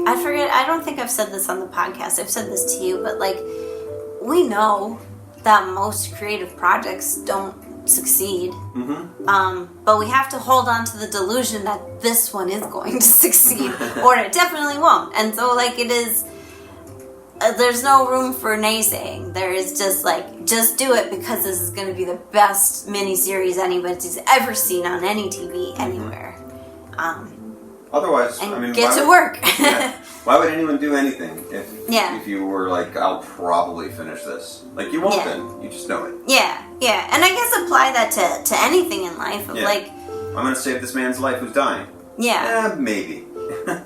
I forget, I don't think I've said this on the podcast, I've said this to you, but like, we know that most creative projects don't succeed. But we have to hold on to the delusion that this one is going to succeed, or it definitely won't. And so like it is, there's no room for naysaying. There is just like, just do it because this is going to be the best miniseries anybody's ever seen on any TV anywhere. Otherwise, and I mean, get to work. Why would anyone do anything if you were like, I'll probably finish this? Like, you won't then. You just know it. Yeah. And I guess apply that to anything in life. Of like, I'm going to save this man's life who's dying. Yeah. Maybe.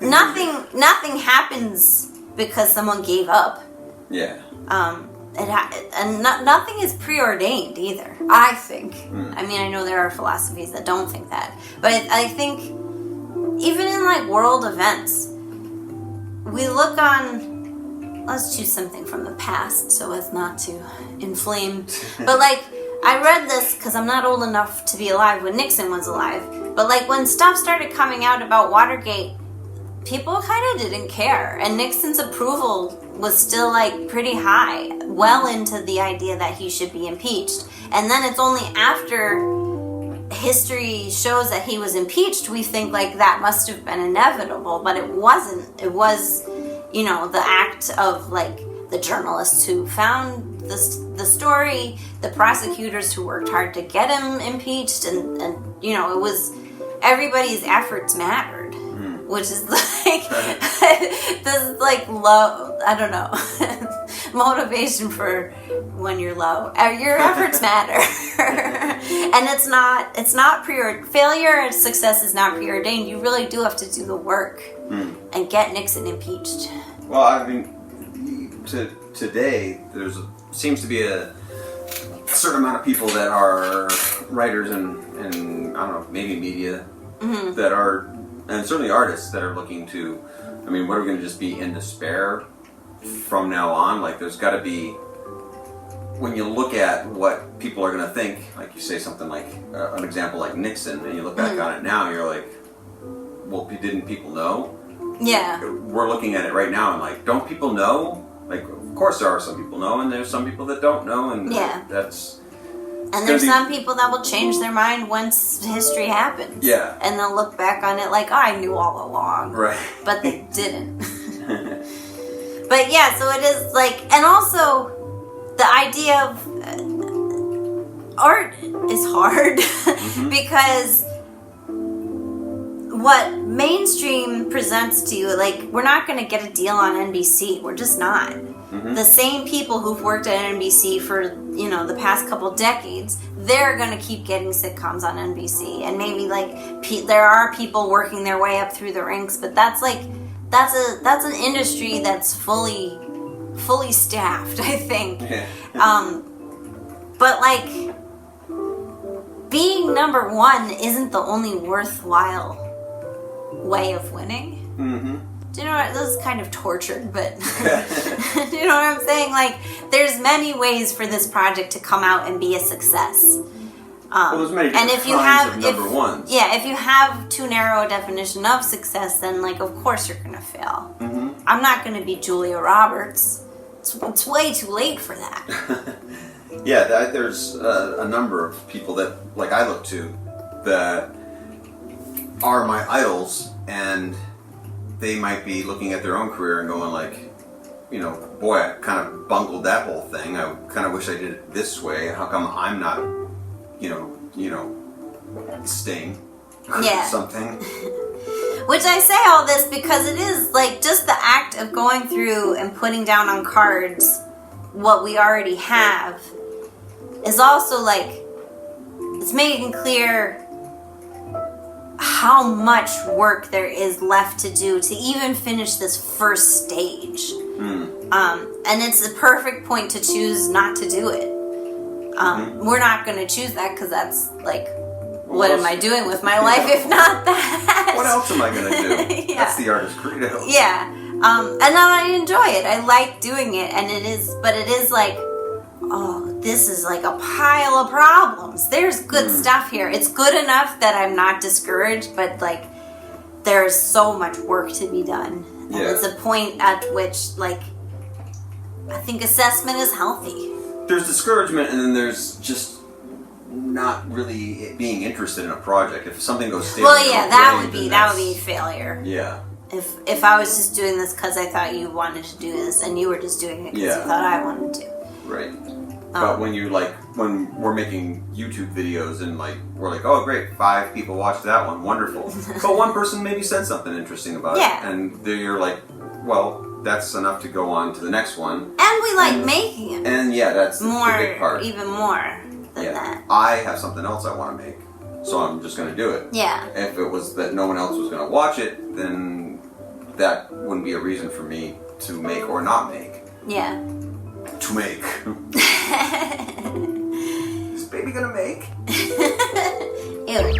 Nothing happens because someone gave up. Yeah. Nothing is preordained either, I think. I mean, I know there are philosophies that don't think that. But I think even in like world events, we look on, let's choose something from the past so as not to inflame. But like, I read this because I'm not old enough to be alive when Nixon was alive. But like when stuff started coming out about Watergate, people kind of didn't care. And Nixon's approval was still like pretty high, well into the idea that he should be impeached. And then it's only after history shows that he was impeached, we think like that must have been inevitable, but it wasn't. It was, the act of like the journalists who found the story, the prosecutors who worked hard to get him impeached, and it was everybody's efforts mattered, which is like this like low, I don't know, motivation for when you're low. Your efforts matter. And it's not failure and success is not preordained. You really do have to do the work and get Nixon impeached. Well, I mean, today seems to be a certain amount of people that are writers and I don't know, maybe media that are, and certainly artists that are looking to, I mean, what are we going to just be in despair from now on? Like, there's got to be, when you look at what people are going to think, like you say something like, an example like Nixon, and you look back on it now, you're like, well, didn't people know? Yeah. We're looking at it right now and like, don't people know? Like, of course there are some people know, and there's some people that don't know, and that's... And there's some people that will change their mind once history happens. Yeah. And they'll look back on it like, oh, I knew all along. Right. But they didn't. But yeah, so it is like, and also the idea of art is hard because what mainstream presents to you, like, we're not going to get a deal on NBC. We're just not. The same people who've worked at NBC for, the past couple decades, they're going to keep getting sitcoms on NBC. And maybe, like, there are people working their way up through the ranks, but that's, like, that's an industry that's fully staffed, I think. Yeah. But, like, being number one isn't the only worthwhile way of winning. Do you know what? This is kind of tortured, but do you know what I'm saying? Like, there's many ways for this project to come out and be a success. Well, there's many different kinds of number ones. Yeah, if you have too narrow a definition of success, then, like, of course you're going to fail. I'm not going to be Julia Roberts. It's way too late for that. Yeah, there's a number of people that, like, I look to that are my idols, and they might be looking at their own career and going like, boy, I kind of bungled that whole thing. I kind of wish I did it this way. How come I'm not, Sting or something? Which I say all this because it is like just the act of going through and putting down on cards what we already have is also like, it's making clear how much work there is left to do to even finish this first stage. And it's the perfect point to choose not to do it. We're not going to choose that because that's like, what am I doing with my life if not that? What else am I going to do? That's the artist credo. Yeah. And then I enjoy it. I like doing it. And it is like, oh, this is like a pile of problems. There's good stuff here. It's good enough that I'm not discouraged, but like there's so much work to be done. And it's a point at which, like, I think assessment is healthy. There's discouragement, and then there's just not really being interested in a project. If something goes stale, well, yeah, that would be failure. Yeah. If I was just doing this because I thought you wanted to do this, and you were just doing it because you thought I wanted to. Right. But when we're making YouTube videos and like we're like, oh great, 5 people watched that one, wonderful. But one person maybe said something interesting about it, and you're like, well, that's enough to go on to the next one. And we like making it. And yeah, that's the big part. Even more than that. I have something else I want to make, so I'm just going to do it. Yeah. If it was that no one else was going to watch it, then that wouldn't be a reason for me to make or not make. Yeah. To make. Is baby gonna make? Ew.